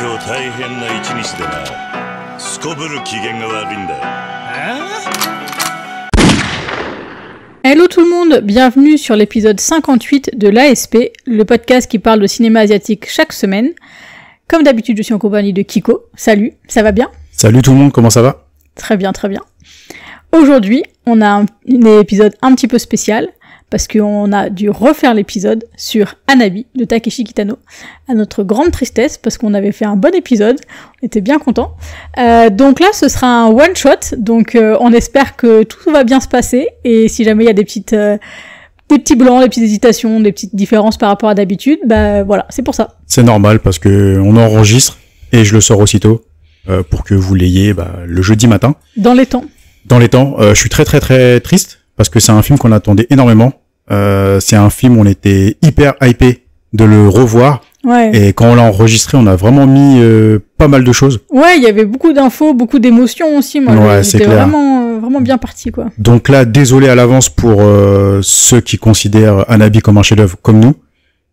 今日大変な一日でな。すこぶる機嫌が悪いんだよ。Hello tout le monde, bienvenue sur l'épisode 58 de l'ASP, le podcast qui parle de cinéma asiatique chaque semaine. Comme d'habitude, je suis en compagnie de Kiko. Salut, ça va bien? Salut tout le monde, comment ça va? Très bien, très bien. Aujourd'hui, on a un épisode un petit peu spécial, parce qu'on a dû refaire l'épisode sur Hanabi de Takeshi Kitano, à notre grande tristesse, parce qu'on avait fait un bon épisode, on était bien contents. Donc là, ce sera un one-shot, donc on espère que tout va bien se passer, et si jamais il y a des petits blancs, des petites hésitations, des petites différences par rapport à d'habitude, bah voilà, c'est pour ça. C'est normal, parce que on enregistre, et je le sors aussitôt, pour que vous l'ayez le jeudi matin. Dans les temps. Dans les temps, je suis très très très triste, parce que c'est un film qu'on attendait énormément. C'est un film où on était hyper hypé de le revoir. Ouais. Et quand on l'a enregistré, on a vraiment mis pas mal de choses. Ouais, il y avait beaucoup d'infos, beaucoup d'émotions aussi. Moi, ouais, c'est clair. Vraiment bien parti, quoi. Donc là, désolé à l'avance pour ceux qui considèrent Hanabi comme un chef-d'œuvre comme nous.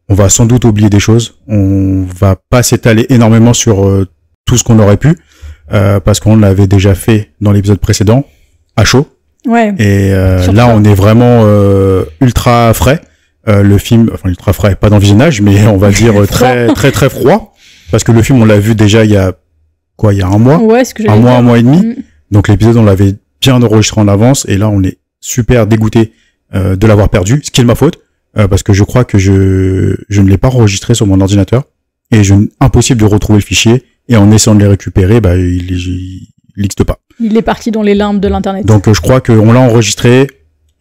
On va sans doute oublier des choses. On va pas s'étaler énormément sur tout ce qu'on aurait pu, parce qu'on l'avait déjà fait dans l'épisode précédent, à chaud. Ouais. Et là, on est vraiment ultra frais. Le film, enfin ultra frais, pas dans le visionnage, mais on va dire très très froid, parce que le film on l'a vu déjà il y a un mois, ouais, ce que j'allais un dire. mois et demi. Donc l'épisode on l'avait bien enregistré en avance, et là on est super dégoûté de l'avoir perdu, ce qui est de ma faute, parce que je crois que je ne l'ai pas enregistré sur mon ordinateur, et impossible de retrouver le fichier, et en essayant de les récupérer, il n'existe pas. Il est parti dans les limbes de l'internet. Donc je crois qu'on l'a enregistré,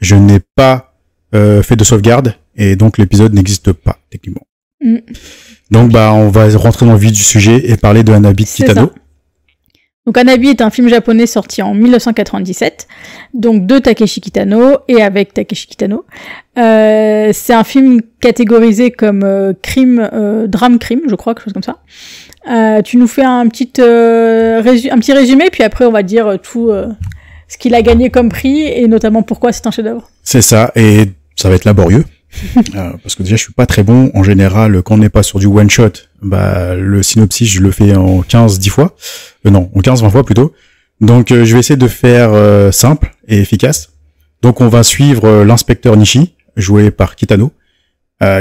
je n'ai pas fait de sauvegarde, et donc l'épisode n'existe pas techniquement. Donc on va rentrer dans le vif du sujet et parler de Hanabi de Kitano. Donc Hanabi est un film japonais sorti en 1997, donc de Takeshi Kitano et avec Takeshi Kitano. C'est un film catégorisé comme drame-crime, je crois, quelque chose comme ça. Tu nous fais un petit résumé, puis après on va dire tout ce qu'il a gagné comme prix, et notamment pourquoi c'est un chef-d'œuvre. C'est ça, et ça va être laborieux. Parce que déjà je suis pas très bon en général quand on n'est pas sur du one shot. Le synopsis je le fais en 15-10 fois. Non, en 15-20 fois plutôt. Donc je vais essayer de faire simple et efficace. Donc on va suivre l'inspecteur Nishi, joué par Kitano,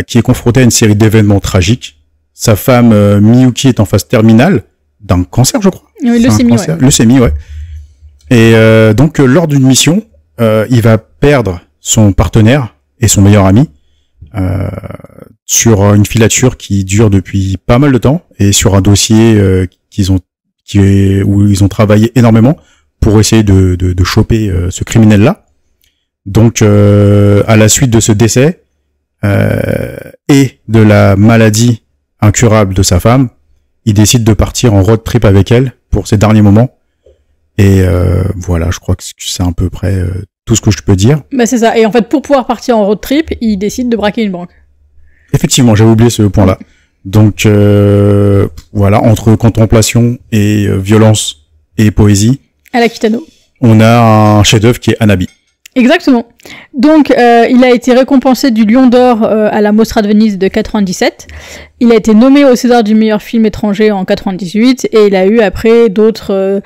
qui est confronté à une série d'événements tragiques. Sa femme Miyuki est en phase terminale d'un cancer, je crois. Oui, leucémie, ouais. Et donc lors d'une mission, il va perdre son partenaire et son meilleur ami sur une filature qui dure depuis pas mal de temps, et sur un dossier où ils ont travaillé énormément pour essayer de choper ce criminel-là. Donc à la suite de ce décès et de la maladie incurable de sa femme, il décide de partir en road trip avec elle pour ses derniers moments. Et voilà, je crois que c'est à peu près tout ce que je peux dire. C'est ça. Et en fait, pour pouvoir partir en road trip, il décide de braquer une banque. Effectivement, j'avais oublié ce point-là. Donc voilà, entre contemplation et violence et poésie, à la Kitano, on a un chef-d'œuvre qui est Hanabi. Exactement. Donc, il a été récompensé du Lion d'Or à la Mostra de Venise de 97. Il a été nommé au César du meilleur film étranger en 98, et il a eu après d'autres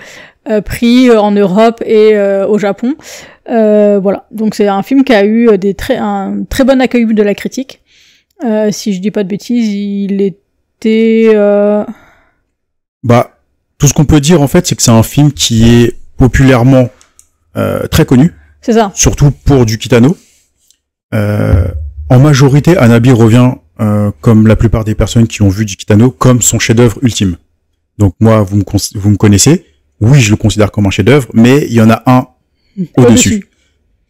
prix en Europe et au Japon. Voilà. Donc c'est un film qui a eu un très bon accueil de la critique. Si je dis pas de bêtises, il était... tout ce qu'on peut dire en fait, c'est que c'est un film qui est populairement très connu. C'est ça. Surtout pour du Kitano. En majorité, Hanabi revient, comme la plupart des personnes qui ont vu du Kitano, comme son chef-d'œuvre ultime. Donc moi, vous me connaissez. Oui, je le considère comme un chef-d'œuvre, mais il y en a un au-dessus,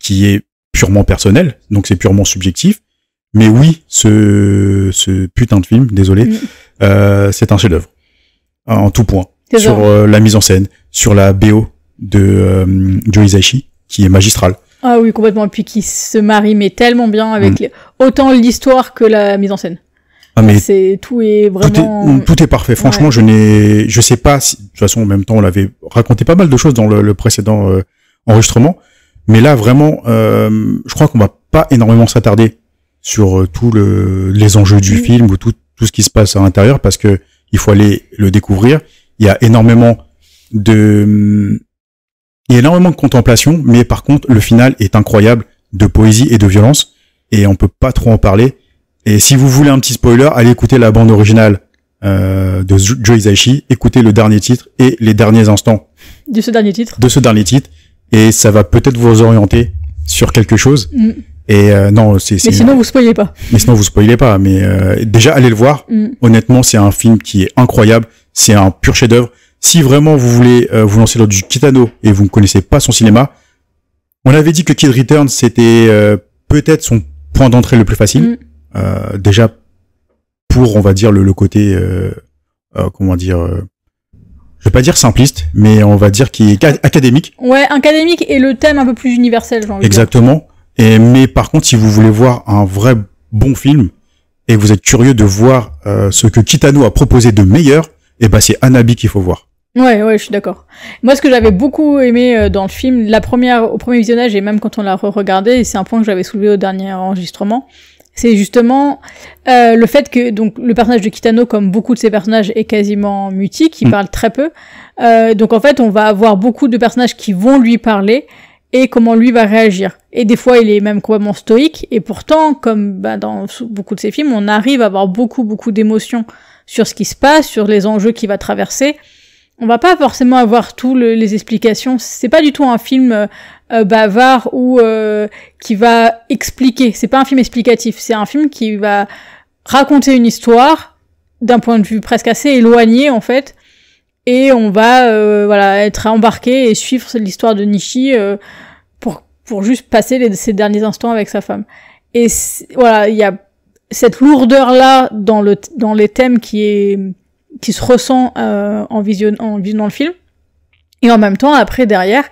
qui est purement personnel, donc c'est purement subjectif. Mais oui, ce putain de film, désolé, c'est un chef-d'œuvre en tout point. Sur la mise en scène, sur la BO de Joe Hisaishi, qui est magistrale. Ah oui, complètement. Et puis qui se marie mais tellement bien avec autant l'histoire que la mise en scène. Ah mais tout est vraiment tout est parfait. Franchement, ouais. je sais pas si, de toute façon en même temps on l'avait raconté pas mal de choses dans le précédent enregistrement, mais là vraiment je crois qu'on va pas énormément s'attarder sur tous les enjeux du film ou tout ce qui se passe à l'intérieur, parce que il faut aller le découvrir. Il y a énormément de contemplation, mais par contre, le final est incroyable, de poésie et de violence, et on peut pas trop en parler. Et si vous voulez un petit spoiler, allez écouter la bande originale de Joe Hisaishi, écoutez le dernier titre et les derniers instants De ce dernier titre. et ça va peut-être vous orienter sur quelque chose. Et non, Mais sinon, vous spoilez pas. Mais sinon, vous spoilez pas. Mais déjà, allez le voir. Honnêtement, c'est un film qui est incroyable. C'est un pur chef-d'œuvre. Si vraiment vous voulez vous lancer dans du Kitano et vous ne connaissez pas son cinéma, on avait dit que Kid Return c'était peut-être son point d'entrée le plus facile. Déjà pour, on va dire, le côté comment dire, je vais pas dire simpliste, mais on va dire qui est académique. Ouais, académique et le thème un peu plus universel, j'ai envie de dire. Exactement. Mais par contre, si vous voulez voir un vrai bon film et vous êtes curieux de voir ce que Kitano a proposé de meilleur, et ben c'est Hanabi qu'il faut voir. Ouais, je suis d'accord. Moi, ce que j'avais beaucoup aimé dans le film, au premier visionnage et même quand on l'a re-regardé, et c'est un point que j'avais soulevé au dernier enregistrement, c'est justement le fait que donc le personnage de Kitano, comme beaucoup de ses personnages, est quasiment mutique, il parle très peu. Donc en fait, on va avoir beaucoup de personnages qui vont lui parler et comment lui va réagir. Et des fois, il est même complètement stoïque, et pourtant, comme dans beaucoup de ses films, on arrive à avoir beaucoup d'émotions sur ce qui se passe, sur les enjeux qu'il va traverser. On va pas forcément avoir tous les explications. C'est pas du tout un film bavard ou qui va expliquer. C'est pas un film explicatif. C'est un film qui va raconter une histoire d'un point de vue presque assez éloigné en fait. Et on va voilà être embarqué et suivre l'histoire de Nishi pour juste passer ces derniers instants avec sa femme. Et voilà, il y a cette lourdeur là dans les thèmes qui se ressent en visionnant le film. Et en même temps, après, derrière,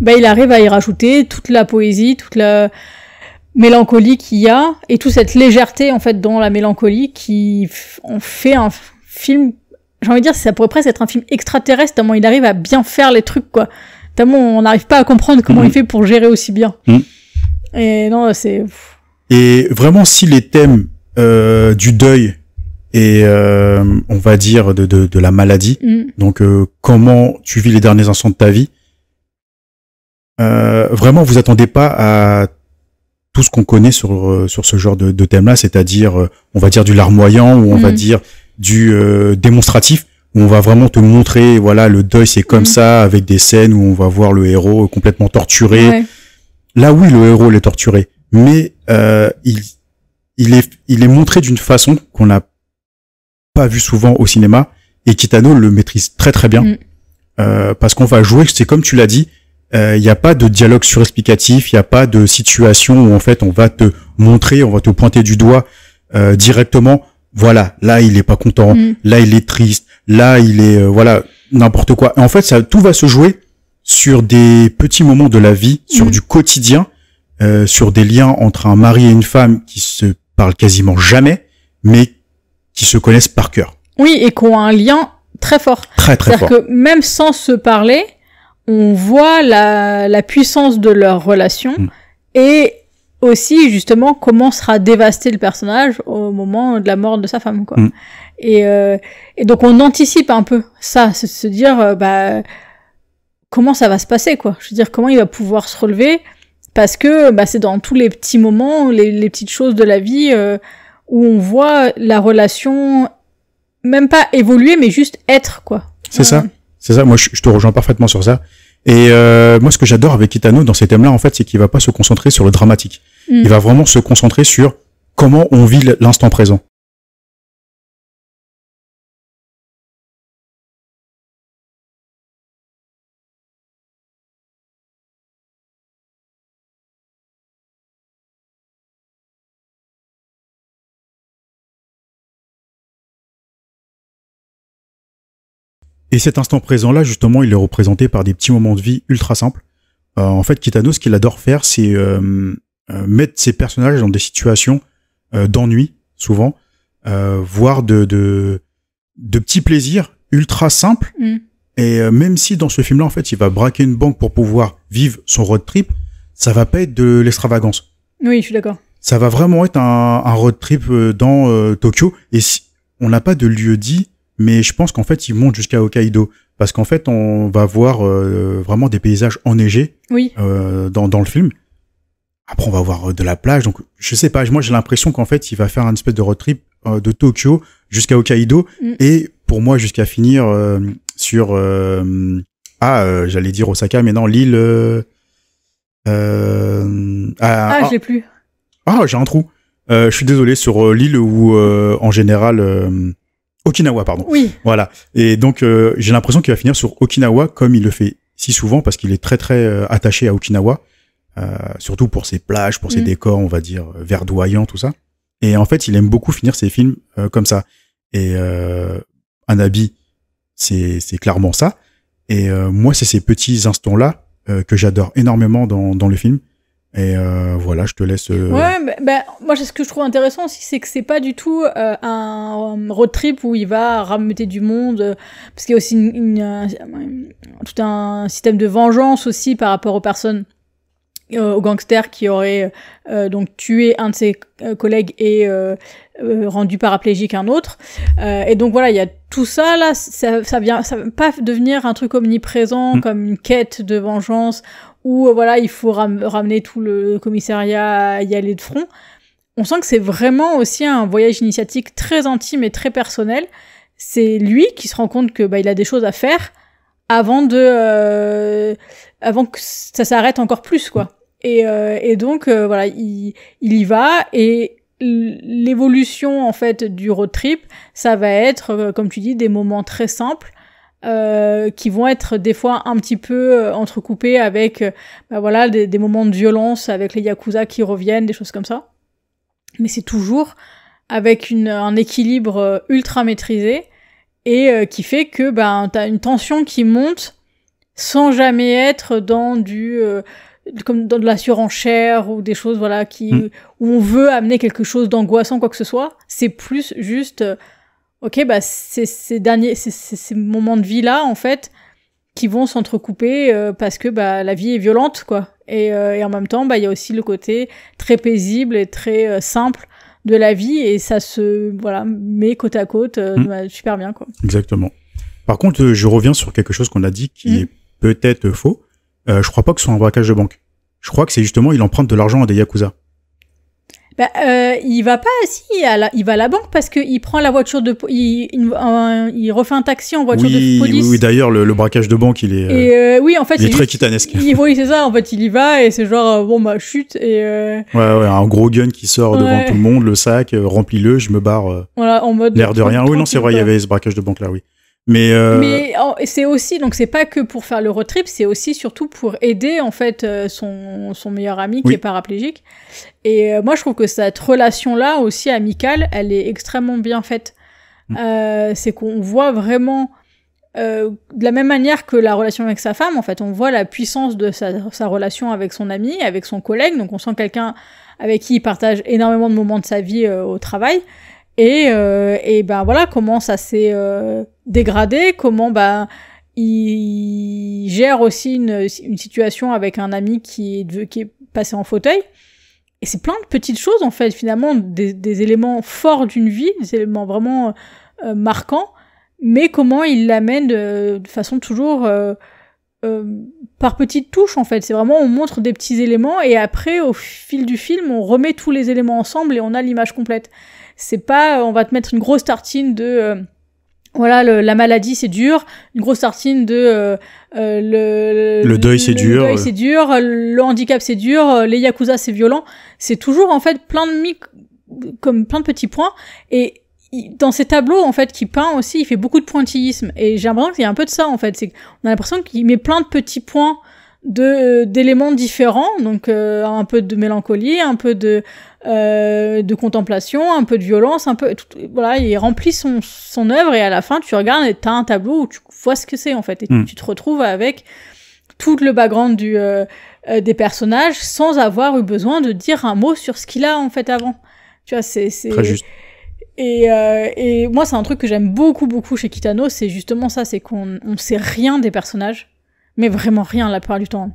il arrive à y rajouter toute la poésie, toute la mélancolie qu'il y a, et toute cette légèreté, en fait, dans la mélancolie, qui en fait un film, j'ai envie de dire, ça pourrait presque être un film extraterrestre, tellement il arrive à bien faire les trucs, quoi. Tellement on n'arrive pas à comprendre comment il fait pour gérer aussi bien. Et non, c'est... Et vraiment, si les thèmes du deuil et on va dire de la maladie, donc comment tu vis les derniers instants de ta vie, vraiment vous attendez pas à tout ce qu'on connaît sur ce genre de thème-là, c'est-à-dire on va dire du larmoyant ou on va dire du démonstratif, où on va vraiment te montrer, voilà, le deuil c'est comme ça, avec des scènes où on va voir le héros complètement torturé. Ouais. Là oui, le héros il est torturé, mais il est montré d'une façon qu'on n'a pas vu souvent au cinéma, et Kitano le maîtrise très très bien, parce qu'on va jouer, c'est comme tu l'as dit, il n'y a pas de dialogue surexplicatif, il n'y a pas de situation où en fait on va te montrer, on va te pointer du doigt directement, voilà, là il est pas content, là il est triste, là il est voilà, n'importe quoi. Et en fait tout va se jouer sur des petits moments de la vie, sur du quotidien, sur des liens entre un mari et une femme qui se parlent quasiment jamais, mais qui se connaissent par cœur. Oui, et qui ont un lien très fort. Très fort. C'est-à-dire que même sans se parler, on voit la puissance de leur relation et aussi justement comment sera dévasté le personnage au moment de la mort de sa femme, quoi. Et donc on anticipe un peu ça, c'est se dire comment ça va se passer, quoi. Je veux dire, comment il va pouvoir se relever, parce que c'est dans tous les petits moments, les petites choses de la vie où on voit la relation même pas évoluer, mais juste être, quoi. C'est ça. Moi, je te rejoins parfaitement sur ça. Et moi, ce que j'adore avec Kitano dans ces thèmes-là, en fait, c'est qu'il va pas se concentrer sur le dramatique. Il va vraiment se concentrer sur comment on vit l'instant présent. Et cet instant présent-là, justement, il est représenté par des petits moments de vie ultra simples. En fait, Kitano, ce qu'il adore faire, c'est mettre ses personnages dans des situations d'ennui, souvent, voire de petits plaisirs ultra simples. Et même si dans ce film-là, en fait, il va braquer une banque pour pouvoir vivre son road trip, ça va pas être de l'extravagance. Oui, je suis d'accord. Ça va vraiment être un road trip dans Tokyo. Et si on n'a pas de lieu dit mais je pense qu'en fait, ils montent jusqu'à Hokkaido. Parce qu'en fait, on va voir vraiment des paysages enneigés Oui. dans le film. Après, on va voir de la plage. Donc, je sais pas, moi, j'ai l'impression qu'en fait, il va faire un espèce de road trip de Tokyo jusqu'à Hokkaido. Et pour moi, jusqu'à finir sur... j'allais dire Osaka, mais non, l'île... je l'ai plus. J'ai un trou. Je suis désolé, sur l'île où, en général... Okinawa, pardon. Oui. Voilà. Et donc, j'ai l'impression qu'il va finir sur Okinawa, comme il le fait si souvent, parce qu'il est très, très attaché à Okinawa. Surtout pour ses plages, pour ses décors, on va dire, verdoyants, tout ça. Et en fait, il aime beaucoup finir ses films comme ça. Et Hanabi, c'est clairement ça. Et moi, c'est ces petits instants-là que j'adore énormément dans le film. Et voilà, je te laisse... Ouais, moi, ce que je trouve intéressant aussi, c'est que c'est pas du tout un road trip où il va rameuter du monde, parce qu'il y a aussi tout un système de vengeance aussi par rapport aux personnes, aux gangsters qui auraient donc tué un de ses collègues et rendu paraplégique un autre. Et donc voilà, il y a tout ça là, ça va pas devenir un truc omniprésent comme une quête de vengeance où voilà, il faut ramener tout le commissariat à y aller de front. On sent que c'est vraiment aussi un voyage initiatique très intime et très personnel. C'est lui qui se rend compte que il a des choses à faire avant que ça s'arrête encore plus, quoi. Et donc voilà, il y va, et l'évolution en fait du road trip, ça va être comme tu dis, des moments très simples qui vont être des fois un petit peu entrecoupés avec voilà des moments de violence avec les yakuza qui reviennent, des choses comme ça. Mais c'est toujours avec un équilibre ultra maîtrisé et qui fait que t'as une tension qui monte sans jamais être dans comme dans de la surenchère ou des choses voilà où on veut amener quelque chose d'angoissant, quoi que ce soit. C'est plus juste c'est ces moments de vie là en fait qui vont s'entrecouper parce que la vie est violente, quoi. Et en même temps il y a aussi le côté très paisible et très simple de la vie, et ça se met côte à côte super bien, quoi. Exactement. Par contre, je reviens sur quelque chose qu'on a dit qui est peut-être faux. Je crois pas que ce soit un braquage de banque. Je crois que c'est justement, il emprunte de l'argent à des yakuza. Il va pas, il va à la banque parce que il prend la voiture il refait un taxi en voiture de police. Oui, d'ailleurs, le braquage de banque, il est, oui, en fait, il est très kitanesque. Oui, c'est ça, en fait, il y va et c'est genre, chute, et Ouais, un gros gun qui sort devant tout le monde, le sac, remplis-le, je me barre. Voilà, en mode. L'air de rien. Oui, non, c'est vrai, il y avait ce braquage de banque là, oui. Mais c'est aussi, donc c'est pas que pour faire le road trip, c'est aussi surtout pour aider en fait son meilleur ami qui est paraplégique. Et moi je trouve que cette relation là aussi amicale, elle est extrêmement bien faite. C'est qu'on voit vraiment de la même manière que la relation avec sa femme, en fait, on voit la puissance de sa relation avec son ami, avec son collègue. Donc on sent quelqu'un avec qui il partage énormément de moments de sa vie au travail. Et voilà comment ça s'est dégradé, comment il gère aussi une situation avec un ami qui est passé en fauteuil. Et c'est plein de petites choses, en fait, finalement, des éléments forts d'une vie, des éléments vraiment marquants, mais comment il l'amène de façon toujours par petites touches, en fait. C'est vraiment, on montre des petits éléments, et après, au fil du film, on remet tous les éléments ensemble et on a l'image complète. C'est pas, on va te mettre une grosse tartine de la maladie c'est dur, une grosse tartine de le deuil c'est dur, le deuil c'est dur, le handicap c'est dur, les yakuza c'est violent. C'est toujours en fait plein de petits points, et dans ces tableaux en fait qu'il peint aussi, il fait beaucoup de pointillisme, et j'ai l'impression qu'il y a un peu de ça en fait, c'est qu'on a l'impression qu'il met plein de petits points d'éléments différents, donc un peu de mélancolie, un peu de contemplation, un peu de violence, un peu voilà, il remplit son œuvre, et à la fin tu regardes et t'as un tableau où tu vois ce que c'est en fait, et tu te retrouves avec tout le background des personnages sans avoir eu besoin de dire un mot sur ce qu'il a en fait avant. Tu vois, c'est très juste. Et moi c'est un truc que j'aime beaucoup chez Kitano, c'est justement ça, c'est qu'on sait rien des personnages, mais vraiment rien la plupart du temps.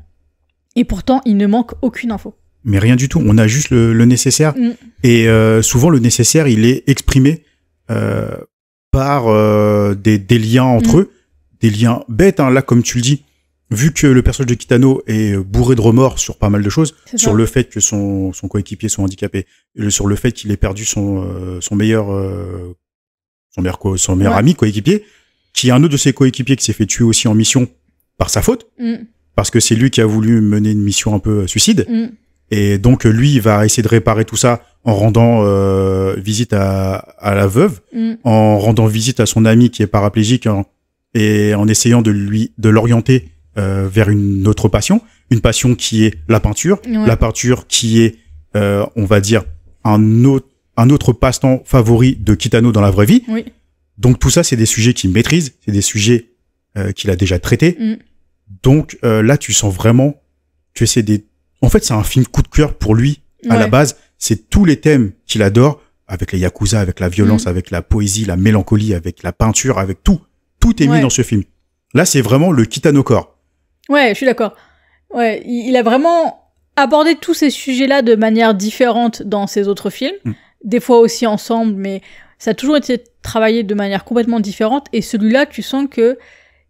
Et pourtant, il ne manque aucune info. Mais rien du tout, on a juste le nécessaire. Et souvent, le nécessaire, il est exprimé par des liens entre eux, des liens bêtes, hein, là, comme tu le dis. Vu que le personnage de Kitano est bourré de remords sur pas mal de choses, sur le fait que son coéquipier soit handicapé, sur le fait qu'il ait perdu son meilleur ami coéquipier, qui est un autre de ses coéquipiers qui s'est fait tuer aussi en mission par sa faute, parce que c'est lui qui a voulu mener une mission un peu suicide, et donc lui il va essayer de réparer tout ça en rendant visite à la veuve, en rendant visite à son ami qui est paraplégique, et en essayant de l'orienter vers une autre passion, une passion qui est la peinture, la peinture qui est, on va dire, un autre passe-temps favori de Kitano dans la vraie vie. Oui. Donc tout ça, c'est des sujets qu'il maîtrise, c'est des sujets qu'il a déjà traités. Donc là, tu sens vraiment que c'est en fait, c'est un film coup de cœur pour lui à la base. C'est tous les thèmes qu'il adore, avec les yakuza, avec la violence, avec la poésie, la mélancolie, avec la peinture, avec tout. Tout est mis dans ce film. Là, c'est vraiment le Kitano Core. Ouais, je suis d'accord. Ouais, il a vraiment abordé tous ces sujets-là de manière différente dans ses autres films. Des fois aussi ensemble, mais ça a toujours été travaillé de manière complètement différente. Et celui-là, tu sens que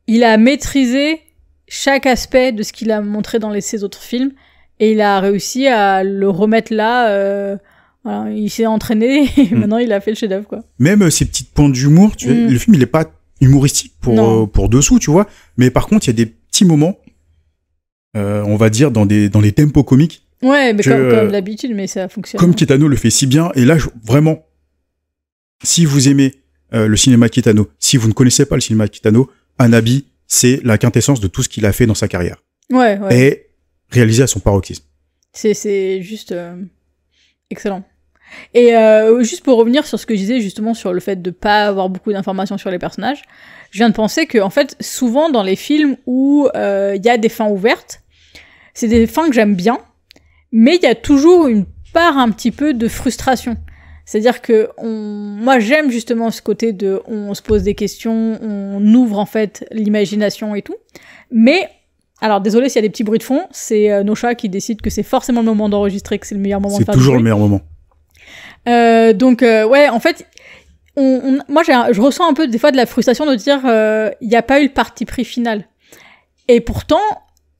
il a maîtrisé chaque aspect de ce qu'il a montré dans ses autres films. Et il a réussi à le remettre là. Voilà, il s'est entraîné et maintenant il a fait le chef-d'œuvre, quoi. Même ces petites pointes d'humour, le film, il est pas humoristique pour dessous, tu vois. Mais par contre, il y a des petits moments, on va dire, dans les tempos comiques. Ouais, mais comme d'habitude, mais ça fonctionne. Comme Kitano le fait si bien. Et là, vraiment, si vous aimez le cinéma Kitano, si vous ne connaissez pas le cinéma Kitano, Hanabi, c'est la quintessence de tout ce qu'il a fait dans sa carrière. Ouais. Et réalisé à son paroxysme. C'est juste excellent. Et juste pour revenir sur ce que je disais justement sur le fait de pas avoir beaucoup d'informations sur les personnages, je viens de penser que en fait souvent dans les films où il y a des fins ouvertes, c'est des fins que j'aime bien, mais il y a toujours une part un petit peu de frustration. C'est-à-dire que moi j'aime justement ce côté de on se pose des questions, on ouvre en fait l'imagination et tout, mais alors désolé s'il y a des petits bruits de fond, c'est nos chats qui décident que c'est forcément le moment d'enregistrer, que c'est le meilleur moment de faire du bruit. C'est toujours le meilleur moment. Donc ouais, en fait, moi je ressens un peu des fois de la frustration de dire il n'y a pas eu le parti pris final. Et pourtant,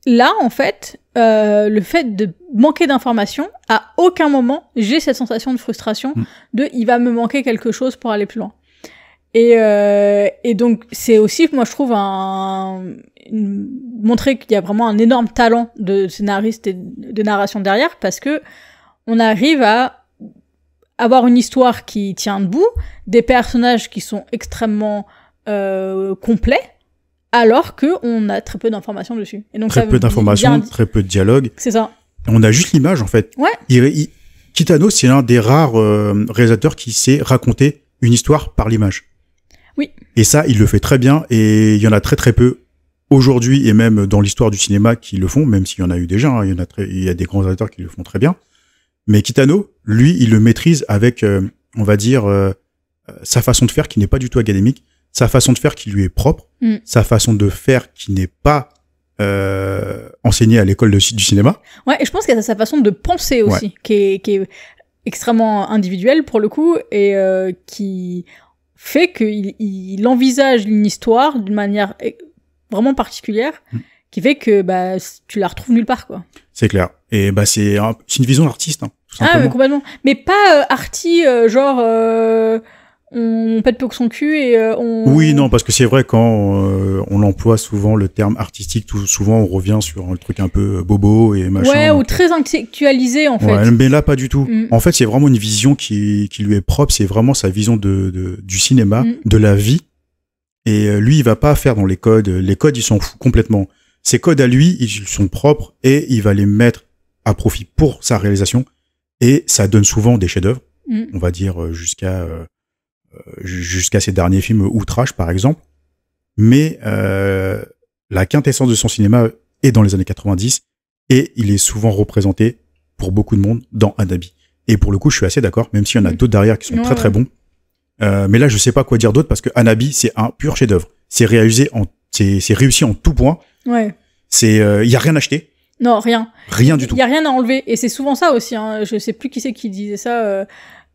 là en fait, le fait de manquer d'informations, à aucun moment j'ai cette sensation de frustration de il va me manquer quelque chose pour aller plus loin. Et donc c'est aussi, moi je trouve, montrer qu'il y a vraiment un énorme talent de scénariste et de narration derrière, parce que on arrive à avoir une histoire qui tient debout, des personnages qui sont extrêmement complets, alors que on a très peu d'informations dessus. Et donc très peu d'informations, très peu de dialogue. C'est ça. On a juste l'image en fait. Ouais. Kitano, c'est l'un des rares réalisateurs qui sait raconter une histoire par l'image. Oui. Et ça, il le fait très bien, et il y en a très très peu aujourd'hui, et même dans l'histoire du cinéma, qui le font, même s'il y en a eu déjà, hein, il y a des grands réalisateurs qui le font très bien. Mais Kitano, lui, il le maîtrise avec, on va dire, sa façon de faire qui n'est pas du tout académique, sa façon de faire qui lui est propre, sa façon de faire qui n'est pas enseignée à l'école du cinéma. Ouais, et je pense qu'il y a sa façon de penser aussi, qui est extrêmement individuelle pour le coup, et qui fait qu'il envisage une histoire d'une manière vraiment particulière, qui fait que tu la retrouves nulle part, quoi. C'est clair. Et c'est une vision d'artiste, hein, tout simplement. Ah, mais complètement. Mais pas arty, genre on pète peu que son cul et on... Oui, non, parce que c'est vrai, quand on emploie souvent le terme artistique, tout souvent on revient sur un truc un peu bobo et machin. Ouais, ou très intellectualisé, en fait. Ouais, mais là, pas du tout. En fait, c'est vraiment une vision qui lui est propre, c'est vraiment sa vision du cinéma, de la vie. Et lui, il va pas faire dans les codes ils s'en fout complètement. Ces codes à lui, ils sont propres, et il va les mettre à profit pour sa réalisation, et ça donne souvent des chefs-d'œuvre, on va dire jusqu'à ses derniers films Outrage par exemple, mais la quintessence de son cinéma est dans les années 90, et il est souvent représenté pour beaucoup de monde dans Hanabi. Et pour le coup, je suis assez d'accord, même s'il y en a d'autres derrière qui sont très très bons. Mais là, je sais pas quoi dire d'autre, parce que Hanabi, c'est un pur chef-d'œuvre. C'est réussi en tout point. Ouais. Y a rien à acheter. Non, rien. Rien du tout. Il y a rien à enlever, et c'est souvent ça aussi, hein. Je sais plus qui c'est qui disait ça.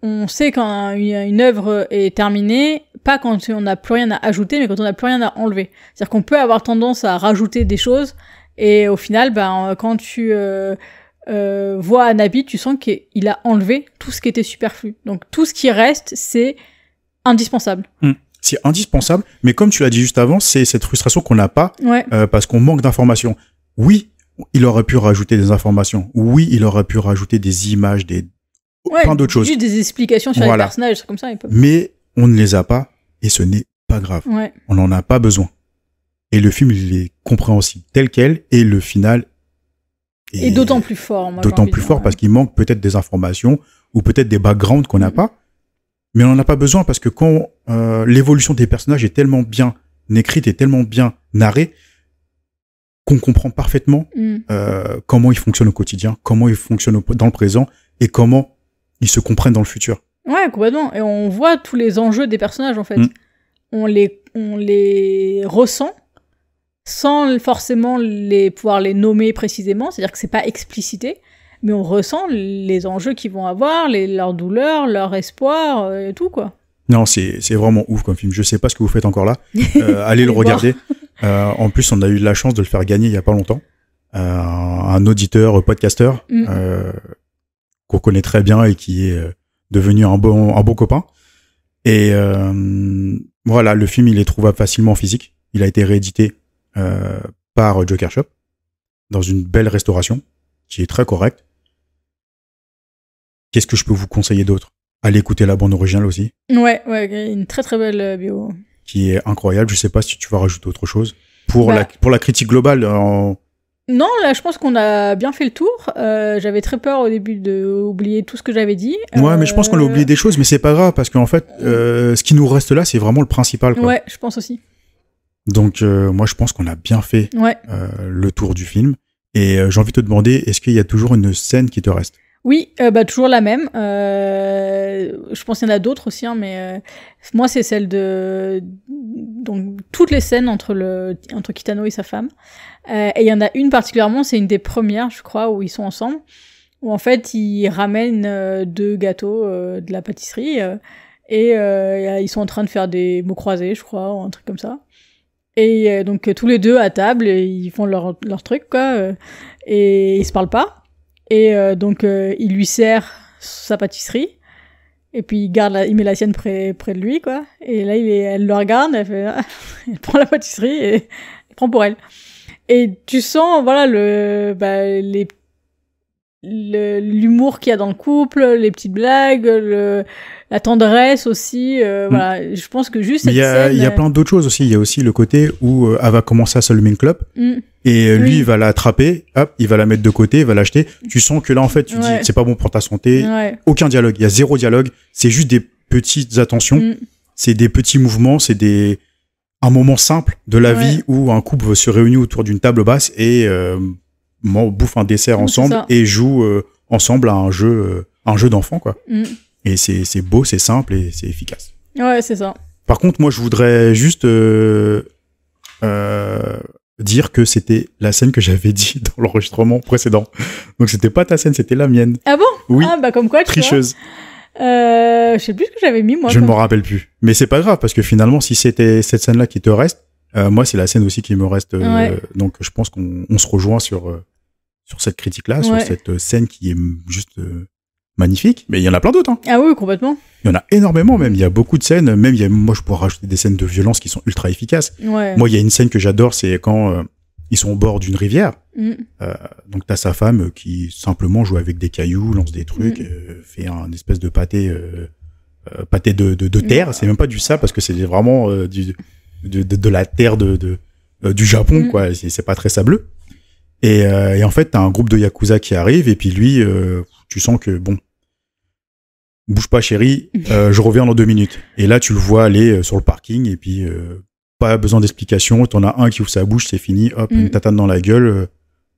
On sait quand une œuvre est terminée pas quand on n'a plus rien à ajouter, mais quand on n'a plus rien à enlever. C'est-à-dire qu'on peut avoir tendance à rajouter des choses, et au final, quand tu vois Anabi, tu sens qu'il a enlevé tout ce qui était superflu. Donc tout ce qui reste, c'est indispensable. C'est indispensable, mais comme tu l'as dit juste avant, c'est cette frustration qu'on n'a pas parce qu'on manque d'informations. Oui, il aurait pu rajouter des informations. Oui, il aurait pu rajouter des images, plein d'autres choses. Juste des explications sur les personnages, comme ça. Mais on ne les a pas, et ce n'est pas grave. Ouais. On n'en a pas besoin. Et le film, il est compréhensible tel quel, et le final est d'autant plus fort. D'autant plus fort parce qu'il manque peut-être des informations ou peut-être des backgrounds qu'on n'a pas. Mais on n'en a pas besoin parce que quand l'évolution des personnages est tellement bien écrite et tellement bien narrée qu'on comprend parfaitement comment ils fonctionnent au quotidien, comment ils fonctionnent dans le présent et comment ils se comprennent dans le futur. Ouais, complètement. Et on voit tous les enjeux des personnages, en fait. On les ressent sans forcément pouvoir les nommer précisément, c'est-à-dire que c'est pas explicité, mais on ressent les enjeux qu'ils vont avoir, leurs douleurs, leurs espoirs, et tout, quoi. Non, c'est vraiment ouf comme film. Je sais pas ce que vous faites encore là. Allez le regarder. En plus, on a eu la chance de le faire gagner il y a pas longtemps. Un auditeur, podcasteur, qu'on connaît très bien et qui est devenu un bon copain. Et voilà, le film, il est trouvable facilement en physique. Il a été réédité par Joker Shop dans une belle restauration qui est très correcte. Qu'est-ce que je peux vous conseiller d'autre? Allez écouter la bande originale aussi. Ouais, une très très belle bio. Qui est incroyable. Je sais pas si tu vas rajouter autre chose. Pour la critique globale. Non, là, je pense qu'on a bien fait le tour. J'avais très peur au début d'oublier tout ce que j'avais dit. Ouais, mais je pense qu'on a oublié des choses, mais c'est pas grave, parce qu'en fait, ce qui nous reste là, c'est vraiment le principal, quoi. Ouais, je pense aussi. Donc, moi, je pense qu'on a bien fait le tour du film. Et j'ai envie de te demander, est-ce qu'il y a toujours une scène qui te reste? Oui, toujours la même. Je pense qu'il y en a d'autres aussi, hein, mais moi, c'est celle de... Donc, toutes les scènes entre Kitano et sa femme. Et il y en a une particulièrement, c'est une des premières, je crois, où ils sont ensemble, où en fait, ils ramènent 2 gâteaux de la pâtisserie, et ils sont en train de faire des mots croisés, je crois, ou un truc comme ça. Et donc, tous les deux à table, et ils font leur truc, quoi, et ils se parlent pas. Et donc, il lui sert sa pâtisserie, et puis il met la sienne près de lui, quoi. Et là, elle le regarde, elle prend la pâtisserie et elle prend pour elle. Et tu sens, voilà, l'humour qu'il y a dans le couple, les petites blagues, la tendresse aussi. Voilà, je pense que juste cette scène... Il y a plein d'autres choses aussi. Il y a aussi le côté où elle va commencer à s'allumer une clope. Et lui, il va l'attraper, hop, il va la mettre de côté, il va l'acheter. Tu sens que là, en fait, tu dis, c'est pas bon pour ta santé. Aucun dialogue. Il y a 0 dialogue. C'est juste des petites attentions. C'est des petits mouvements. C'est un moment simple de la vie où un couple se réunit autour d'une table basse et bouffe un dessert ensemble et joue ensemble à un jeu d'enfant, quoi. Et c'est beau, c'est simple et c'est efficace. Ouais, c'est ça. Par contre, moi, je voudrais juste dire que c'était la scène que j'avais dit dans l'enregistrement précédent. Donc, c'était pas ta scène, c'était la mienne. Ah bon? Oui. Ah, comme quoi, tricheuse. Je sais plus ce que j'avais mis, moi. Je ne m'en rappelle plus. Mais c'est pas grave, parce que finalement, si c'était cette scène-là qui te reste, moi, c'est la scène aussi qui me reste. Donc, je pense qu'on se rejoint sur cette critique-là, sur cette scène qui est juste magnifique. Mais il y en a plein d'autres, hein. Ah oui, complètement. Il y en a énormément, même. Il y a beaucoup de scènes. Même, moi, je pourrais rajouter des scènes de violence qui sont ultra efficaces. Ouais. Moi, il y a une scène que j'adore, c'est quand ils sont au bord d'une rivière. Donc, t'as sa femme qui simplement joue avec des cailloux, lance des trucs, fait un espèce de pâté de terre. C'est même pas du sable parce que c'est vraiment de la terre du Japon, quoi. C'est pas très sableux. Et en fait, t'as un groupe de yakuza qui arrive et puis lui, tu sens que bon, bouge pas, chérie, je reviens dans 2 minutes. Et là, tu le vois aller sur le parking et puis pas besoin d'explication. T'en as un qui ouvre sa bouche, c'est fini. Hop, une tatane dans la gueule.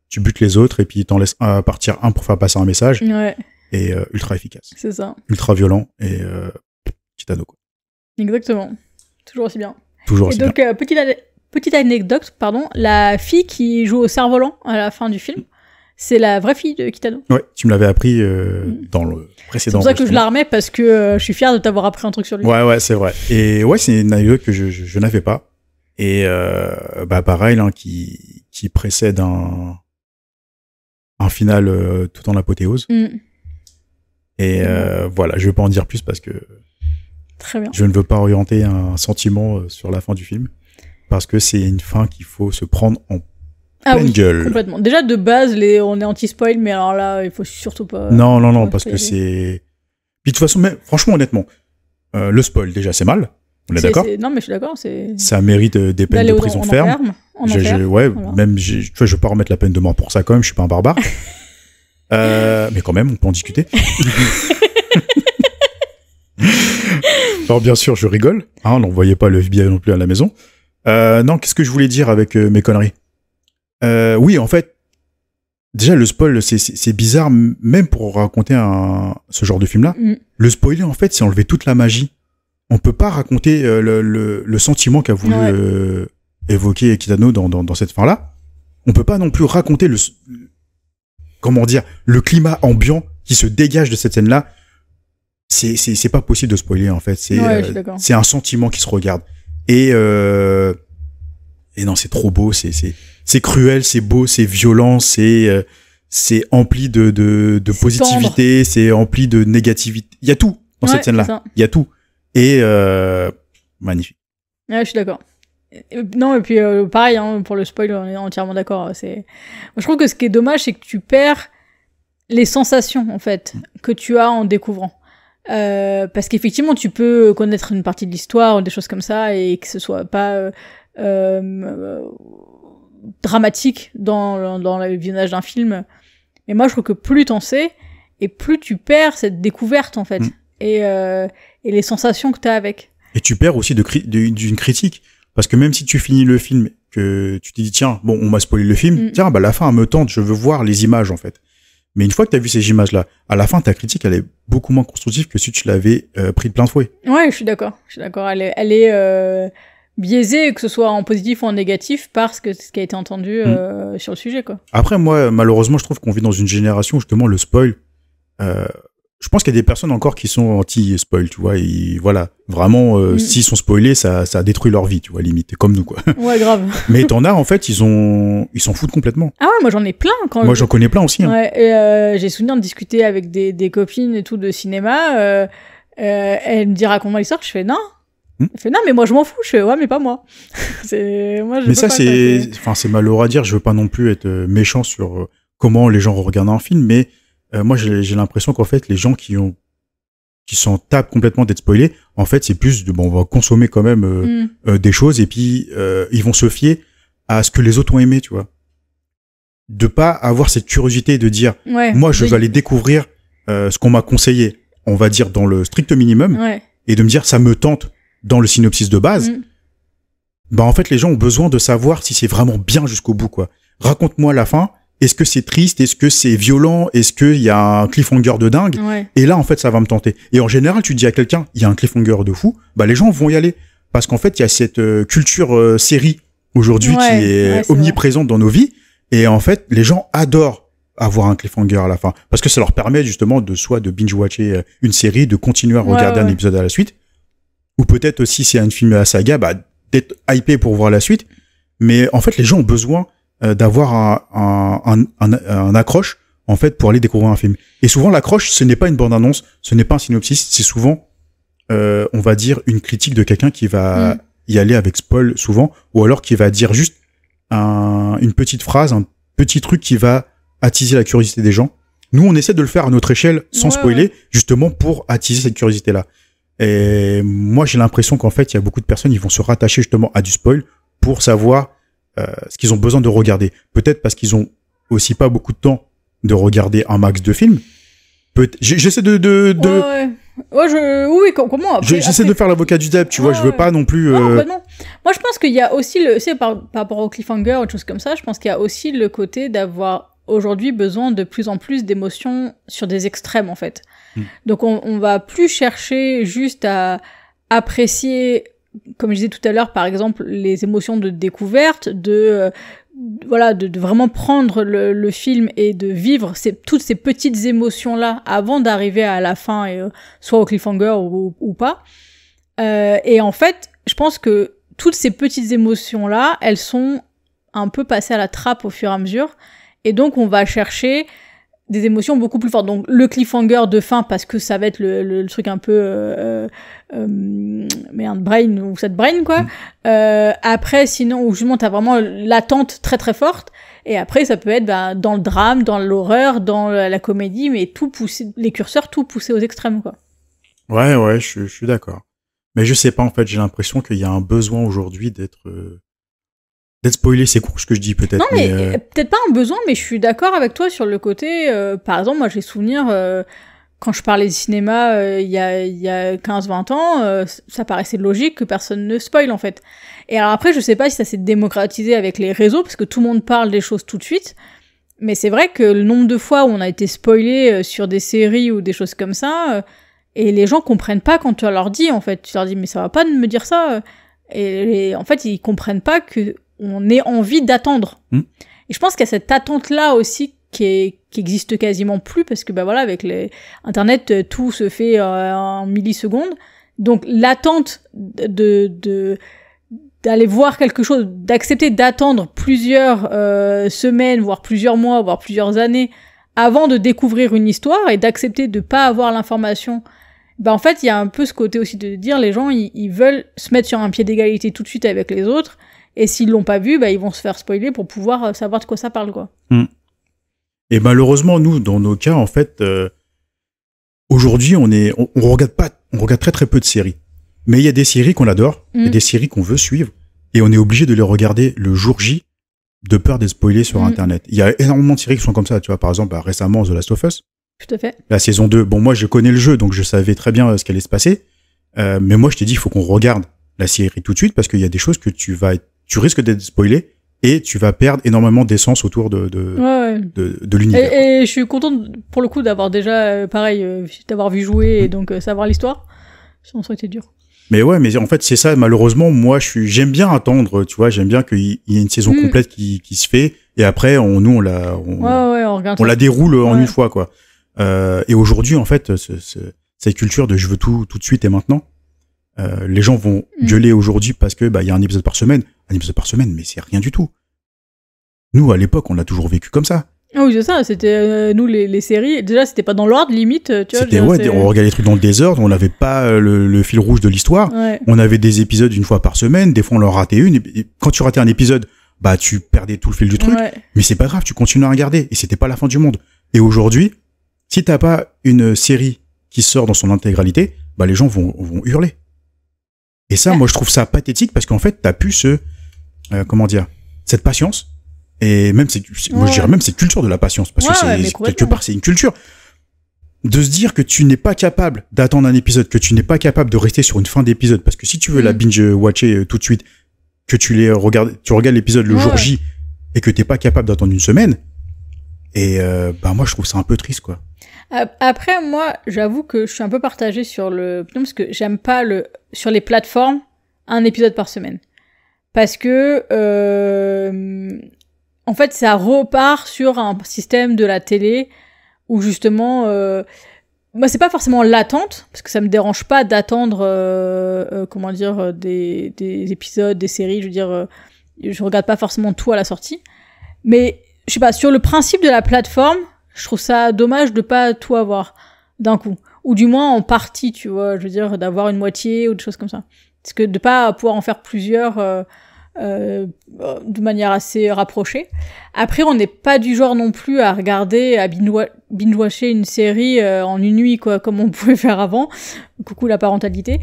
Tu butes les autres et puis t'en laisses partir un pour faire passer un message. Ouais. Et ultra efficace. C'est ça. Ultra violent et Kitano, quoi. Exactement. Toujours aussi bien. Toujours aussi bien. Et donc, petite anecdote, pardon, la fille qui joue au cerf-volant à la fin du film, c'est la vraie fille de Kitano. Ouais, tu me l'avais appris dans le C'est précédent. pour ça que je la remets, parce que je suis fier de t'avoir appris un truc sur lui. Ouais, c'est vrai. Et ouais, c'est une anecdote que je n'avais pas. Et bah pareil, hein, qui précède un final tout en apothéose. Et voilà, je vais pas en dire plus parce que Très bien. je ne veux pas orienter un sentiment sur la fin du film. Parce que c'est une fin qu'il faut se prendre en pleine gueule. Complètement. Déjà, de base, on est anti-spoil, mais alors là, il faut surtout pas... Non, parce que c'est... Puis de toute façon, mais, franchement, honnêtement, le spoil, déjà, c'est mal. On est d'accord ? Non, mais je suis d'accord, Ça mérite des peines de prison ferme. Ouais, voilà. même, tu vois, je vais pas remettre la peine de mort pour ça quand même, je suis pas un barbare. Mais quand même, on peut en discuter. Alors bien sûr, je rigole. Hein, n'envoyez pas le FBI non plus à la maison. Non, qu'est-ce que je voulais dire avec mes conneries ? Oui, en fait, déjà le spoil, c'est bizarre, même pour raconter ce genre de film-là. Le spoiler, en fait, c'est enlever toute la magie. On peut pas raconter le sentiment qu'a voulu évoquer Kitano dans cette fin-là. On peut pas non plus raconter le climat ambiant qui se dégage de cette scène-là. C'est pas possible de spoiler, en fait. C'est un sentiment qui se regarde. Et non, c'est trop beau, c'est cruel, c'est beau, c'est violent, c'est empli de positivité, c'est empli de négativité. Il y a tout dans cette scène-là. Il y a tout. Et magnifique. Ouais, je suis d'accord. Non, et puis pareil, hein, pour le spoil, on est entièrement d'accord. Moi, je trouve que ce qui est dommage, c'est que tu perds les sensations, en fait, que tu as en découvrant. Parce qu'effectivement, tu peux connaître une partie de l'histoire ou des choses comme ça, et que ce soit pas dramatique dans le visionnage d'un film. Mais moi, je trouve que plus t'en sais, et plus tu perds cette découverte, en fait. Et les sensations que t'as avec. Et tu perds aussi d'une critique. Parce que même si tu finis le film, que tu te dis, tiens, bon, on m'a spoilé le film, tiens, bah, la fin, elle me tente, je veux voir les images, en fait. Mais une fois que t'as vu ces images-là, à la fin, ta critique, elle est beaucoup moins constructive que si tu l'avais pris de plein fouet. Ouais, je suis d'accord. Elle est biaisée, que ce soit en positif ou en négatif, parce que ce qui a été entendu sur le sujet, quoi. Après, moi, malheureusement, je trouve qu'on vit dans une génération où, justement, le spoil... je pense qu'il y a des personnes encore qui sont anti-spoil, tu vois, et voilà, vraiment, s'ils sont spoilés, ça détruit leur vie, tu vois, limite, comme nous, quoi. Ouais, grave. Mais t'en as, en fait, ils s'en foutent complètement. Ah ouais, moi j'en ai plein. Moi j'en connais plein aussi. Hein. Ouais, et j'ai souvenir de discuter avec des copines et tout de cinéma, elle me dit raconte-moi l'histoire, je fais non. Elle fait non, mais moi je m'en fous, je fais ouais, mais pas moi. Mais ça, c'est malheureux à dire, je veux pas non plus être méchant sur comment les gens regardent un film, mais moi j'ai l'impression qu'en fait les gens qui s'en tapent complètement d'être spoilés, en fait c'est plus de on va consommer quand même des choses et puis ils vont se fier à ce que les autres ont aimé, tu vois, de pas avoir cette curiosité de dire moi je veux aller découvrir ce qu'on m'a conseillé, on va dire dans le strict minimum, et de me dire ça me tente dans le synopsis de base. Bah en fait les gens ont besoin de savoir si c'est vraiment bien jusqu'au bout, quoi. Raconte-moi la fin. Est-ce que c'est triste? Est-ce que c'est violent? Est-ce qu'il y a un cliffhanger de dingue? Et là, en fait, ça va me tenter. Et en général, tu dis à quelqu'un, il y a un cliffhanger de fou, bah les gens vont y aller. Parce qu'en fait, il y a cette culture série aujourd'hui qui est omniprésente dans nos vies. Et en fait, les gens adorent avoir un cliffhanger à la fin. Parce que ça leur permet justement de binge-watcher une série, de continuer à regarder un épisode à la suite. Ou peut-être aussi, si c'est un film à saga, bah d'être hypé pour voir la suite. Mais en fait, les gens ont besoin d'avoir un accroche en fait pour aller découvrir un film. Et souvent l'accroche, ce n'est pas une bande-annonce, ce n'est pas un synopsis, c'est souvent on va dire une critique de quelqu'un qui va y aller avec spoil souvent, ou alors qui va dire juste une petite phrase, un petit truc qui va attiser la curiosité des gens. Nous on essaie de le faire à notre échelle sans spoiler, justement pour attiser cette curiosité là. Et moi j'ai l'impression qu'en fait il y a beaucoup de personnes qui vont se rattacher justement à du spoil pour savoir ce qu'ils ont besoin de regarder. Peut-être parce qu'ils ont aussi pas beaucoup de temps de regarder un max de films. J'essaie comment j'essaie de faire l'avocat du diable, tu vois, je veux pas non plus... Moi, je pense qu'il y a aussi par rapport au cliffhanger ou autre chose comme ça, je pense qu'il y a aussi le côté d'avoir aujourd'hui besoin de plus en plus d'émotions sur des extrêmes, en fait. Donc, on va plus chercher juste à apprécier, comme je disais tout à l'heure, par exemple, les émotions de découverte, voilà, de vraiment prendre le film et de vivre toutes ces petites émotions-là avant d'arriver à la fin, et, soit au cliffhanger ou pas. Et en fait, je pense que toutes ces petites émotions-là, elles sont un peu passées à la trappe au fur et à mesure. Et donc, on va chercher des émotions beaucoup plus fortes. Donc, le cliffhanger de fin, parce que ça va être le truc un peu... brain, ou cette brain, quoi. Après, sinon, où justement, t'as vraiment l'attente très très forte. Et après, ça peut être dans le drame, dans l'horreur, dans la comédie, mais tout poussé, les curseurs, tout poussé aux extrêmes, quoi. Ouais, je suis d'accord. Mais je sais pas, en fait, j'ai l'impression qu'il y a un besoin aujourd'hui d'être spoilé. C'est court ce que je dis, peut-être. Non, mais peut-être pas un besoin, mais je suis d'accord avec toi sur le côté... par exemple, moi, j'ai souvenir... quand je parlais du cinéma il y a 15-20 ans, ça paraissait logique que personne ne spoil, en fait. Et alors après, je sais pas si ça s'est démocratisé avec les réseaux, parce que tout le monde parle des choses tout de suite, mais c'est vrai que le nombre de fois où on a été spoilé sur des séries ou des choses comme ça, et les gens comprennent pas quand tu leur dis, en fait. Tu leur dis, mais ça va pas de me dire ça. Et en fait, ils comprennent pas que on ait envie d'attendre. Et je pense qu'il y a cette attente-là aussi qui existe quasiment plus, parce que voilà, avec Internet, tout se fait en millisecondes. Donc l'attente d'aller voir quelque chose, d'accepter d'attendre plusieurs semaines, voire plusieurs mois, voire plusieurs années avant de découvrir une histoire, et d'accepter de pas avoir l'information. En fait, il y a un peu ce côté aussi de dire, les gens, ils veulent se mettre sur un pied d'égalité tout de suite avec les autres, et s'ils l'ont pas vu, ils vont se faire spoiler pour pouvoir savoir de quoi ça parle, quoi. Et malheureusement, nous, dans nos cas, en fait, aujourd'hui, on regarde très très peu de séries. Mais il y a des séries qu'on adore, il y a des séries qu'on veut suivre, et on est obligé de les regarder le jour J, de peur d'être spoilé sur Internet. Il y a énormément de séries qui sont comme ça, tu vois, par exemple, récemment, The Last of Us. Tout à fait. La saison 2, bon, moi, je connais le jeu, donc je savais très bien ce qui allait se passer, mais moi, je t'ai dit, il faut qu'on regarde la série tout de suite, parce qu'il y a des choses que tu risques d'être spoilé, et tu vas perdre énormément d'essence autour de l'univers. Et je suis contente, pour le coup, d'avoir déjà, d'avoir vu jouer, et donc savoir l'histoire. Sinon, ça aurait été dur. Mais ouais, mais en fait, c'est ça, malheureusement, moi, j'aime bien attendre, tu vois, j'aime bien qu'il y ait une saison complète qui se fait, et après, on la déroule en une fois, quoi. Et aujourd'hui, en fait, cette culture de je veux tout de suite et maintenant, les gens vont gueuler aujourd'hui parce que il y a un épisode par semaine, mais c'est rien du tout. Nous, à l'époque, on a toujours vécu comme ça. Ah oui, c'est ça, c'était nous les séries, déjà c'était pas dans l'ordre limite, tu vois. On regardait les trucs dans le désordre, on n'avait pas le fil rouge de l'histoire. On avait des épisodes une fois par semaine, des fois on en ratait une, et quand tu ratais un épisode, tu perdais tout le fil du truc, mais c'est pas grave, tu continues à regarder, et c'était pas la fin du monde. Et aujourd'hui, si t'as pas une série qui sort dans son intégralité, les gens vont hurler. Et ça, moi, je trouve ça pathétique, parce qu'en fait, t'as plus cette patience. Et même, moi, je dirais même cette culture de la patience. Parce que quelque part, c'est une culture. De se dire que tu n'es pas capable d'attendre un épisode, que tu n'es pas capable de rester sur une fin d'épisode. Parce que si tu veux la binge-watcher tout de suite, que tu regardes l'épisode le jour J, et que t'es pas capable d'attendre une semaine, et moi, je trouve ça un peu triste, quoi. Après, moi, j'avoue que je suis un peu partagée sur parce que j'aime pas sur les plateformes, un épisode par semaine. Parce que, en fait, ça repart sur un système de la télé où justement, moi, c'est pas forcément l'attente, parce que ça me dérange pas d'attendre, des épisodes, des séries, je veux dire, je regarde pas forcément tout à la sortie. Mais, je sais pas, sur le principe de la plateforme, je trouve ça dommage de pas tout avoir d'un coup. Ou du moins en partie, tu vois, je veux dire, d'avoir une moitié ou des choses comme ça. Parce que de pas pouvoir en faire plusieurs de manière assez rapprochée. Après, on n'est pas du genre non plus à regarder, à binge-watcher une série en une nuit, quoi, comme on pouvait faire avant. Coucou la parentalité.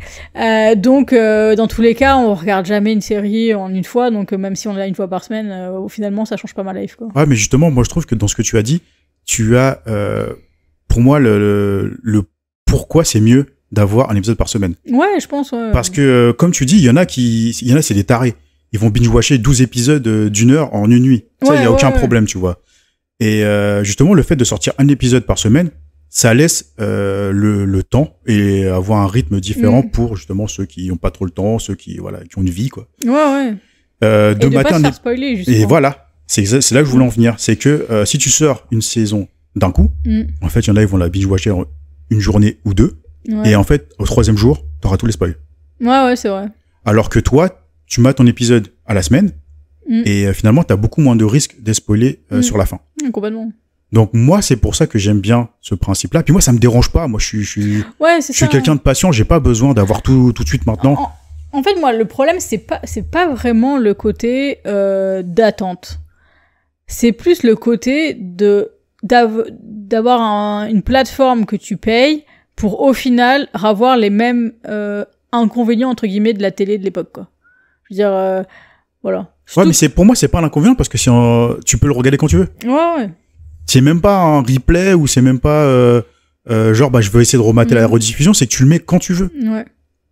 Donc, dans tous les cas, on regarde jamais une série en une fois. Donc, même si on l'a une fois par semaine, finalement, ça change pas ma life, quoi. Ouais, mais justement, moi, je trouve que dans ce que tu as dit, tu as, pour moi, le pourquoi c'est mieux d'avoir un épisode par semaine. Ouais, je pense, ouais. Parce que, comme tu dis, il y en a, c'est des tarés. Ils vont binge-watcher 12 épisodes d'une heure en une nuit. Ça, il y a aucun problème, tu vois. Et, justement, le fait de sortir un épisode par semaine, ça laisse, le temps et avoir un rythme différent pour, justement, ceux qui n'ont pas trop le temps, ceux qui ont une vie, quoi. Ouais. De matin, pas se faire spoiler, justement. Et voilà. C'est là que je voulais en venir. C'est que si tu sors une saison d'un coup, en fait, il y en a, ils vont la binge-watcher en une journée ou deux. Ouais. Et en fait, au 3e jour, t'auras tous les spoils. Ouais, c'est vrai. Alors que toi, tu mates ton épisode à la semaine. Et finalement, t'as beaucoup moins de risques d'être spoilé sur la fin. Complètement. Donc moi, c'est pour ça que j'aime bien ce principe-là. Puis moi, ça me dérange pas. Moi, je suis quelqu'un de patient. J'ai pas besoin d'avoir tout de suite maintenant. En fait, moi, le problème, c'est pas vraiment le côté d'attente. C'est plus le côté d'avoir une plateforme que tu payes pour au final avoir les mêmes inconvénients entre guillemets de la télé de l'époque, quoi. Je veux dire, voilà. Ouais, mais pour moi, c'est pas un inconvénient parce que tu peux le regarder quand tu veux. Ouais. C'est même pas un replay ou c'est même pas genre je veux essayer de remater la rediffusion, c'est que tu le mets quand tu veux. Ouais.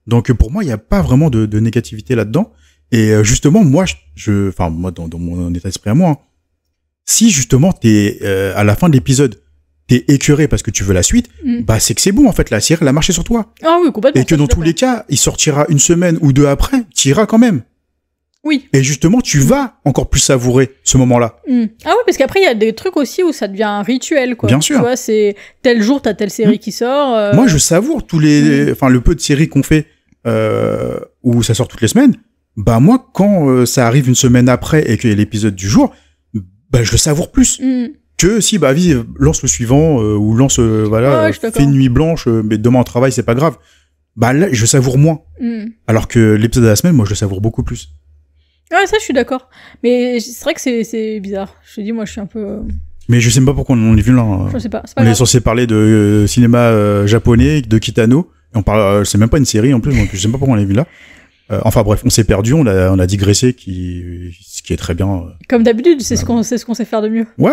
Donc pour moi, il y a pas vraiment de négativité là-dedans. Et justement, moi, moi dans mon état d'esprit à moi, hein, si justement t'es à la fin de l'épisode, t'es écœuré parce que tu veux la suite, bah c'est que c'est bon en fait, la série elle a marché sur toi. Ah oui, complètement. Et que dans tous les cas, il sortira une semaine ou deux après, tu iras quand même. Oui. Et justement, tu vas encore plus savourer ce moment-là. Ah oui, parce qu'après, il y a des trucs aussi où ça devient un rituel, quoi. Bien sûr. Tu vois, c'est tel jour, t'as telle série qui sort. Moi, je savoure le peu de séries qu'on fait où ça sort toutes les semaines. Bah moi, quand ça arrive une semaine après et qu'il y a l'épisode du jour, bah je le savoure plus. Que si, lance le suivant ou lance, fais une nuit blanche, mais demain au travail, c'est pas grave. Bah là, je savoure moins. Alors que l'épisode de la semaine, moi, je le savoure beaucoup plus. Ouais, ça, je suis d'accord. Mais c'est vrai que c'est bizarre. Je te dis, moi, je suis un peu... Mais je sais même pas pourquoi on est venu là. Je sais pas. C'est pas on grave. est censé parler de cinéma japonais, de Kitano. Et on parle, c'est même pas une série en plus, donc je sais pas pourquoi on est venu là. Enfin bref, on s'est perdu, on a digressé, ce qui est très bien. Comme d'habitude, c'est ce qu'on sait faire de mieux. Ouais.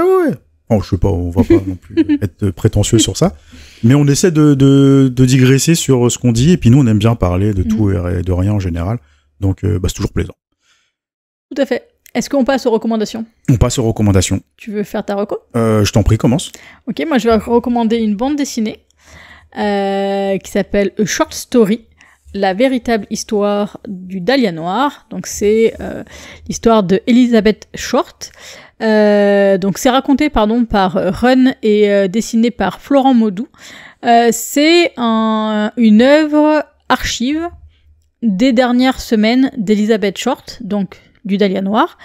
Oh, je sais pas, on va pas non plus être prétentieux sur ça. Mais on essaie de digresser sur ce qu'on dit, et puis nous, on aime bien parler de tout et de rien en général. Donc, c'est toujours plaisant. Tout à fait. Est-ce qu'on passe aux recommandations ? On passe aux recommandations. Tu veux faire ta reco ? Je t'en prie, commence. Ok, moi je vais recommander une bande dessinée qui s'appelle A Short Story, la véritable histoire du Dahlia Noir. Donc c'est l'histoire de Elizabeth Short. Donc c'est raconté par Run et dessiné par Florent Maudou. C'est une œuvre archive des dernières semaines d'Elizabeth Short, donc du Dahlia Noir.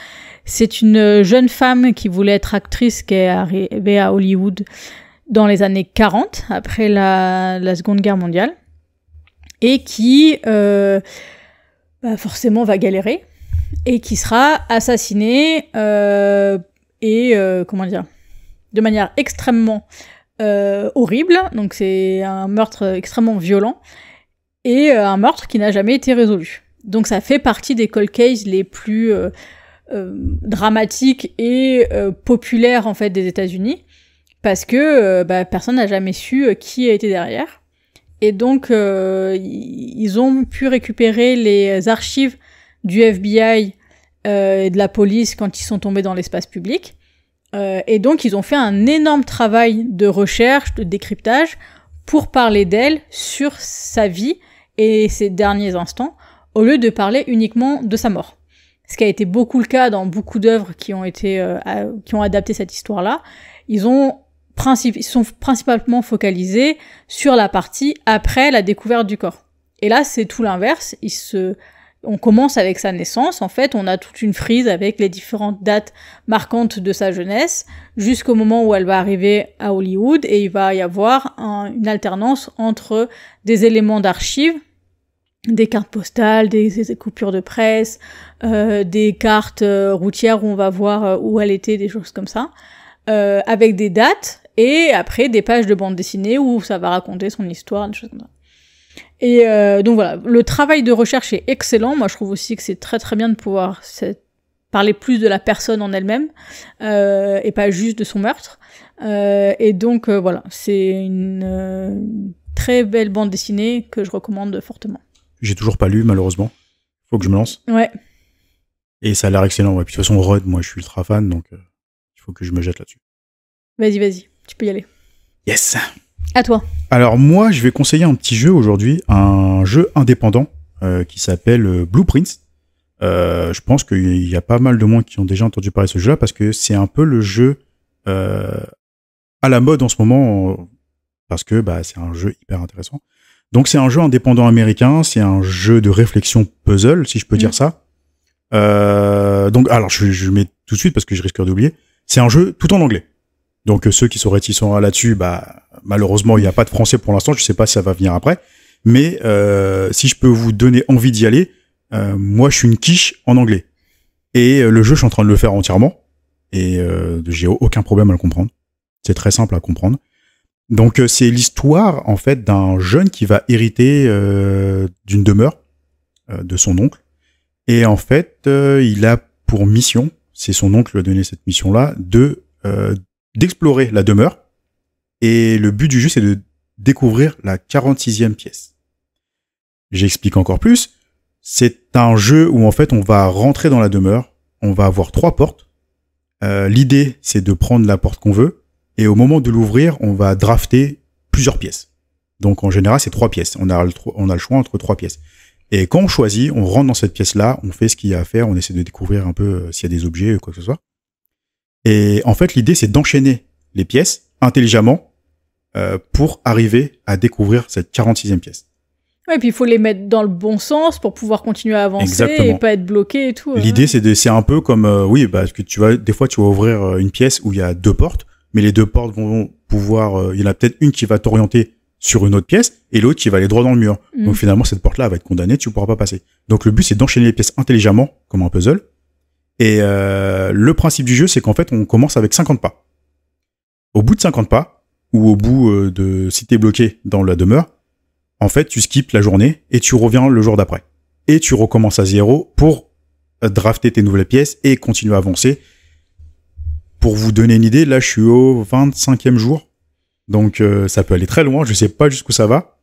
C'est une jeune femme qui voulait être actrice, qui est arrivée à Hollywood dans les années 40, après la Seconde Guerre mondiale, et qui forcément va galérer, et qui sera assassinée de manière extrêmement horrible. Donc c'est un meurtre extrêmement violent, et un meurtre qui n'a jamais été résolu. Donc ça fait partie des cold cases les plus dramatiques et populaires en fait des États-Unis, parce que personne n'a jamais su qui a été derrière. Et donc ils ont pu récupérer les archives du FBI et de la police quand ils sont tombés dans l'espace public. Et donc ils ont fait un énorme travail de recherche, de décryptage, pour parler d'elle sur sa vie et ses derniers instants, au lieu de parler uniquement de sa mort. Ce qui a été beaucoup le cas dans beaucoup d'œuvres qui ont adapté cette histoire-là. Ils sont principalement focalisés sur la partie après la découverte du corps. Et là, c'est tout l'inverse. On commence avec sa naissance. En fait, on a toute une frise avec les différentes dates marquantes de sa jeunesse, jusqu'au moment où elle va arriver à Hollywood, et il va y avoir une alternance entre des éléments d'archives, des cartes postales, des coupures de presse, des cartes routières où on va voir où elle était, des choses comme ça, avec des dates, et après des pages de bande dessinée où ça va raconter son histoire, des choses comme ça. Et donc voilà, le travail de recherche est excellent. Moi je trouve aussi que c'est très très bien de pouvoir parler plus de la personne en elle-même, et pas juste de son meurtre. Et donc voilà, c'est une très belle bande dessinée que je recommande fortement. J'ai toujours pas lu, malheureusement. Faut que je me lance. Ouais. Et ça a l'air excellent. Ouais. Puis de toute façon, Rod, moi, je suis ultra fan, donc il faut que je me jette là-dessus. Vas-y, tu peux y aller. Yes. À toi. Alors moi, je vais conseiller un petit jeu aujourd'hui, un jeu indépendant qui s'appelle Blueprints. Je pense qu'il y a pas mal de monde qui ont déjà entendu parler de ce jeu-là parce que c'est un peu le jeu à la mode en ce moment parce que c'est un jeu hyper intéressant. Donc c'est un jeu indépendant américain, c'est un jeu de réflexion puzzle, si je peux dire ça. Donc alors je mets tout de suite parce que je risque d'oublier. C'est un jeu tout en anglais. Donc ceux qui sont réticents là-dessus, malheureusement il n'y a pas de français pour l'instant. Je sais pas si ça va venir après. Mais si je peux vous donner envie d'y aller, moi je suis une quiche en anglais. Et le jeu, je suis en train de le faire entièrement. Et j'ai aucun problème à le comprendre. C'est très simple à comprendre. Donc c'est l'histoire en fait d'un jeune qui va hériter d'une demeure de son oncle. Et en fait, il a pour mission, c'est son oncle qui lui a donné cette mission-là, d'explorer la demeure. Et le but du jeu, c'est de découvrir la 46e pièce. J'explique encore plus. C'est un jeu où en fait on va rentrer dans la demeure, on va avoir 3 portes. L'idée, c'est de prendre la porte qu'on veut. Et au moment de l'ouvrir, on va drafter plusieurs pièces. Donc en général, c'est 3 pièces. On a le choix entre 3 pièces. Et quand on choisit, on rentre dans cette pièce-là, on fait ce qu'il y a à faire, on essaie de découvrir un peu s'il y a des objets ou quoi que ce soit. Et en fait, l'idée, c'est d'enchaîner les pièces intelligemment pour arriver à découvrir cette 46e pièce. Ouais, et puis il faut les mettre dans le bon sens pour pouvoir continuer à avancer. Exactement. Et pas être bloqué et tout. L'idée, c'est un peu comme, parce que des fois, tu vas ouvrir une pièce où il y a 2 portes, mais les 2 portes vont pouvoir, il y en a peut-être une qui va t'orienter sur une autre pièce et l'autre qui va aller droit dans le mur. Donc finalement, cette porte-là va être condamnée, tu pourras pas passer. Donc le but, c'est d'enchaîner les pièces intelligemment, comme un puzzle. Et le principe du jeu, c'est qu'en fait, on commence avec 50 pas. Au bout de 50 pas, ou au bout si t'es bloqué dans la demeure, en fait, tu skippes la journée et tu reviens le jour d'après. Et tu recommences à 0 pour drafter tes nouvelles pièces et continuer à avancer. Pour vous donner une idée, là, je suis au 25e jour. Donc, ça peut aller très loin. Je sais pas jusqu'où ça va.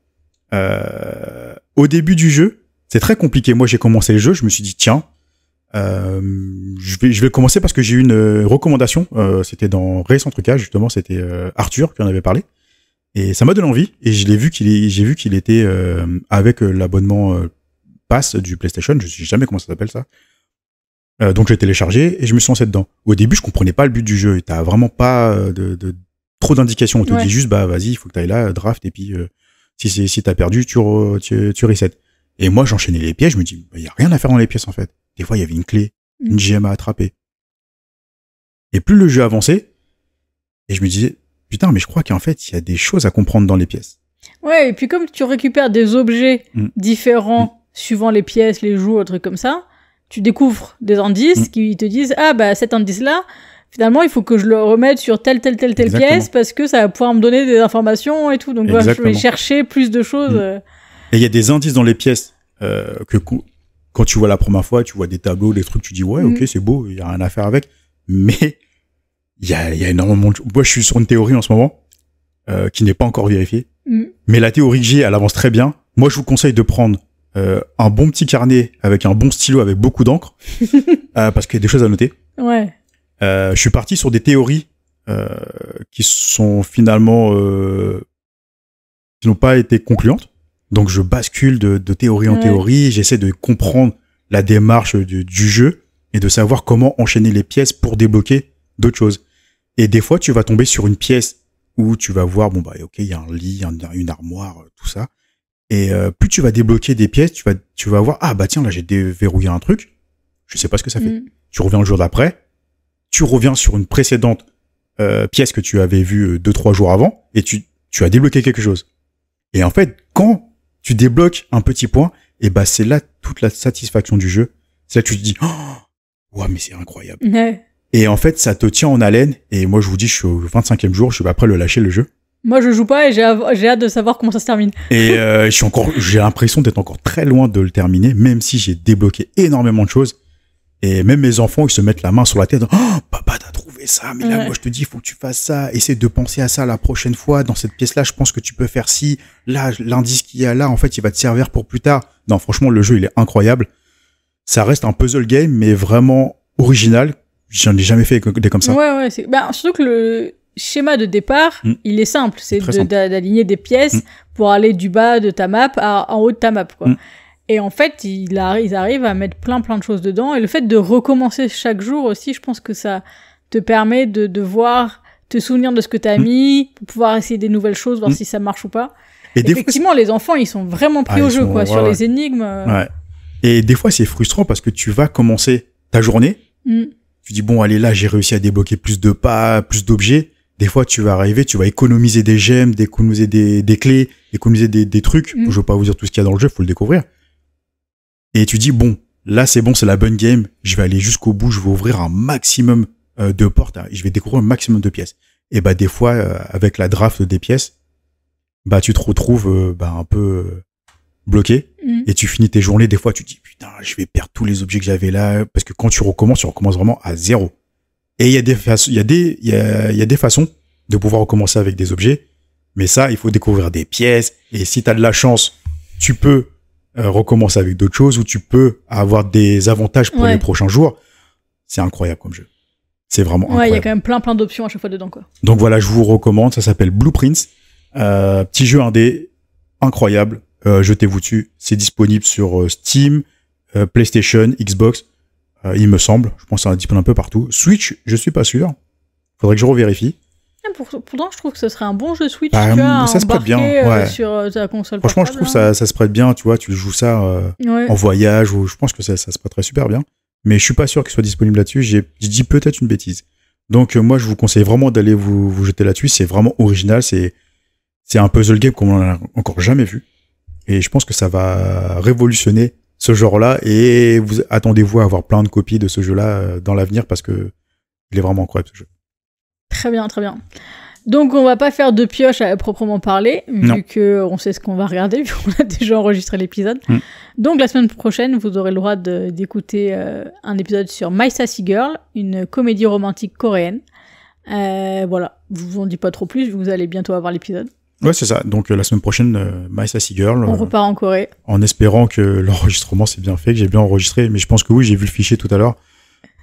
Au début du jeu, c'est très compliqué. Moi, j'ai commencé le jeu. Je me suis dit, tiens, je vais commencer parce que j'ai eu une recommandation. C'était dans Race Entre Cas, justement. C'était Arthur qui en avait parlé. Et ça m'a donné envie. Et j'ai vu qu'il était avec l'abonnement Pass du PlayStation. Je sais jamais comment ça s'appelle ça. Donc j'ai téléchargé et je me suis lancé dedans. Au début, je comprenais pas le but du jeu. T'as vraiment pas de trop d'indications. On te dit juste, vas-y, il faut que t'ailles là, draft, et puis si t'as perdu, tu resets. Et moi, j'enchaînais les pièces. Je me dis, y a rien à faire dans les pièces en fait. Des fois, il y avait une clé, une gemme à attraper. Et plus le jeu avançait, et je me disais, putain, mais je crois qu'en fait, il y a des choses à comprendre dans les pièces. Ouais, et puis comme tu récupères des objets différents suivant les pièces, les joues, un truc comme ça, tu découvres des indices qui te disent, cet indice-là, finalement, il faut que je le remette sur telle pièce parce que ça va pouvoir me donner des informations et tout. Donc, je vais chercher plus de choses. Et il y a des indices dans les pièces que quand tu vois la première fois, tu vois des tableaux, des trucs, tu dis, ouais, ok, c'est beau, il y a rien à faire avec. Mais il y a énormément de choses. Moi, je suis sur une théorie en ce moment qui n'est pas encore vérifiée. Mais la théorie que j'ai, elle avance très bien. Moi, je vous conseille de prendre un bon petit carnet avec un bon stylo avec beaucoup d'encre parce qu'il y a des choses à noter. Ouais. Je suis parti sur des théories qui sont finalement qui n'ont pas été concluantes. Donc je bascule de théorie en théorie, j'essaie de comprendre la démarche du jeu et de savoir comment enchaîner les pièces pour débloquer d'autres choses. Et des fois, tu vas tomber sur une pièce où tu vas voir, ok, il y a un lit, une armoire, tout ça. Et plus tu vas débloquer des pièces, tu vas voir, tiens, là j'ai déverrouillé un truc, je sais pas ce que ça fait. Tu reviens le jour d'après, tu reviens sur une précédente pièce que tu avais vue 2-3 jours avant, et tu as débloqué quelque chose. Et en fait, quand tu débloques un petit point, et c'est là toute la satisfaction du jeu. C'est là que tu te dis, ouais, mais c'est incroyable. Ouais. Et en fait, ça te tient en haleine. Et moi, je vous dis, je suis au 25e jour, je suis après le lâcher le jeu. Moi, je joue pas et j'ai hâte de savoir comment ça se termine. Et j'ai l'impression d'être encore très loin de le terminer, même si j'ai débloqué énormément de choses. Et même mes enfants, ils se mettent la main sur la tête. Oh, papa, t'as trouvé ça. Mais là, moi, je te dis, il faut que tu fasses ça. Essaie de penser à ça la prochaine fois. Dans cette pièce-là, je pense que tu peux faire ci. Là, l'indice qu'il y a là, en fait, il va te servir pour plus tard. Non, franchement, le jeu, il est incroyable. Ça reste un puzzle game, mais vraiment original. J'en ai jamais fait des comme ça. Ouais. Surtout que le schéma de départ, il est simple. C'est d'aligner des pièces pour aller du bas de ta map en haut de ta map, quoi. Et en fait, ils arrivent à mettre plein de choses dedans. Et le fait de recommencer chaque jour aussi, je pense que ça te permet de voir, te souvenir de ce que t'as mis, pour pouvoir essayer des nouvelles choses, voir si ça marche ou pas. Et effectivement, les enfants, ils sont vraiment pris au jeu, quoi, sur les énigmes. Ouais. Et des fois, c'est frustrant parce que tu vas commencer ta journée. Tu dis, bon, allez, là, j'ai réussi à débloquer plus de pas, plus d'objets. Des fois, tu vas arriver, tu vas économiser des gemmes, économiser des clés, économiser des trucs. Je veux pas vous dire tout ce qu'il y a dans le jeu, faut le découvrir. Et tu dis, bon, là, c'est bon, c'est la bonne game. Je vais aller jusqu'au bout, je vais ouvrir un maximum de portes. Je vais découvrir un maximum de pièces. Et bah, des fois, avec la draft des pièces, bah, tu te retrouves un peu bloqué. Et tu finis tes journées. Des fois, tu te dis, putain, je vais perdre tous les objets que j'avais là. Parce que quand tu recommences vraiment à zéro. Et il y a des façons de pouvoir recommencer avec des objets. Mais ça, il faut découvrir des pièces. Et si tu as de la chance, tu peux recommencer avec d'autres choses ou tu peux avoir des avantages pour les prochains jours. C'est incroyable comme jeu. C'est vraiment incroyable. Ouais, il y a quand même plein d'options à chaque fois dedans, quoi. Donc voilà, je vous recommande. Ça s'appelle Blueprints. Petit jeu indé, incroyable. Jetez-vous dessus. C'est disponible sur Steam, PlayStation, Xbox. Il me semble. Je pense que c'est disponible un peu partout. Switch, je suis pas sûr. Faudrait que je revérifie. Pourtant, je trouve que ce serait un bon jeu Switch. Ça se prête bien. Ouais. Sur ta console. Franchement, je trouve ça se prête bien. Tu vois, tu joues ça en voyage ou je pense que ça se prêterait super bien. Mais je suis pas sûr qu'il soit disponible là-dessus. Je dis peut-être une bêtise. Donc moi, je vous conseille vraiment d'aller vous jeter là-dessus. C'est vraiment original. C'est un puzzle game comme on en a encore jamais vu. Et je pense que ça va révolutionner ce genre-là. Et vous attendez-vous à avoir plein de copies de ce jeu-là dans l'avenir parce que il est vraiment incroyable ce jeu. Très bien, très bien. Donc on va pas faire de pioche à proprement parler, vu qu'on sait ce qu'on va regarder, vu qu'on a déjà enregistré l'épisode. Donc la semaine prochaine, vous aurez le droit d'écouter un épisode sur My Sassy Girl, une comédie romantique coréenne. Voilà, je vous en dis pas trop plus, vous allez bientôt avoir l'épisode. Ouais, c'est ça. Donc la semaine prochaine, My Sassy Girl. On repart en Corée. En espérant que l'enregistrement s'est bien fait, que j'ai bien enregistré. Mais je pense que oui, j'ai vu le fichier tout à l'heure.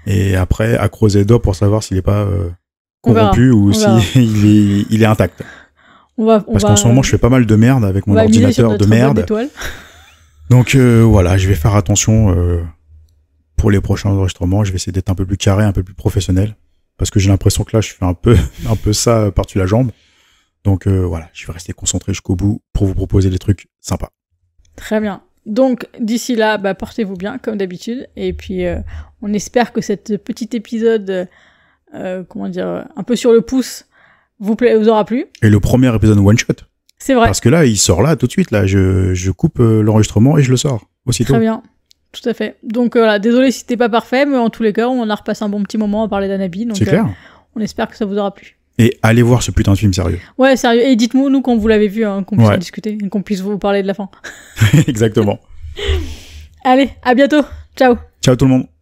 Et après, à creuser les doigts pour savoir s'il est pas corrompu ou il est intact. Parce qu'en ce moment, je fais pas mal de merde avec mon ordinateur de merde. Donc voilà, je vais faire attention pour les prochains enregistrements. Je vais essayer d'être un peu plus carré, un peu plus professionnel. Parce que j'ai l'impression que là, je fais un peu ça par-dessus la jambe. Donc voilà, je vais rester concentré jusqu'au bout pour vous proposer des trucs sympas. Très bien. Donc d'ici là, portez-vous bien comme d'habitude. Et puis on espère que cet petit épisode, un peu sur le pouce, vous aura plu. Et le premier épisode one shot. C'est vrai. Parce que là, il sort là tout de suite. Là, je coupe l'enregistrement et je le sors aussitôt. Très bien. Tout à fait. Donc voilà, désolé si c'était pas parfait, mais en tous les cas, on a repassé un bon petit moment à parler d'Hanabi. Donc c'est clair. On espère que ça vous aura plu. Et allez voir ce putain de film, sérieux. Ouais, sérieux. Et dites-moi, nous, quand vous l'avez vu, qu'on puisse en discuter, et qu'on puisse vous parler de la fin. Exactement. Allez, à bientôt. Ciao. Ciao tout le monde.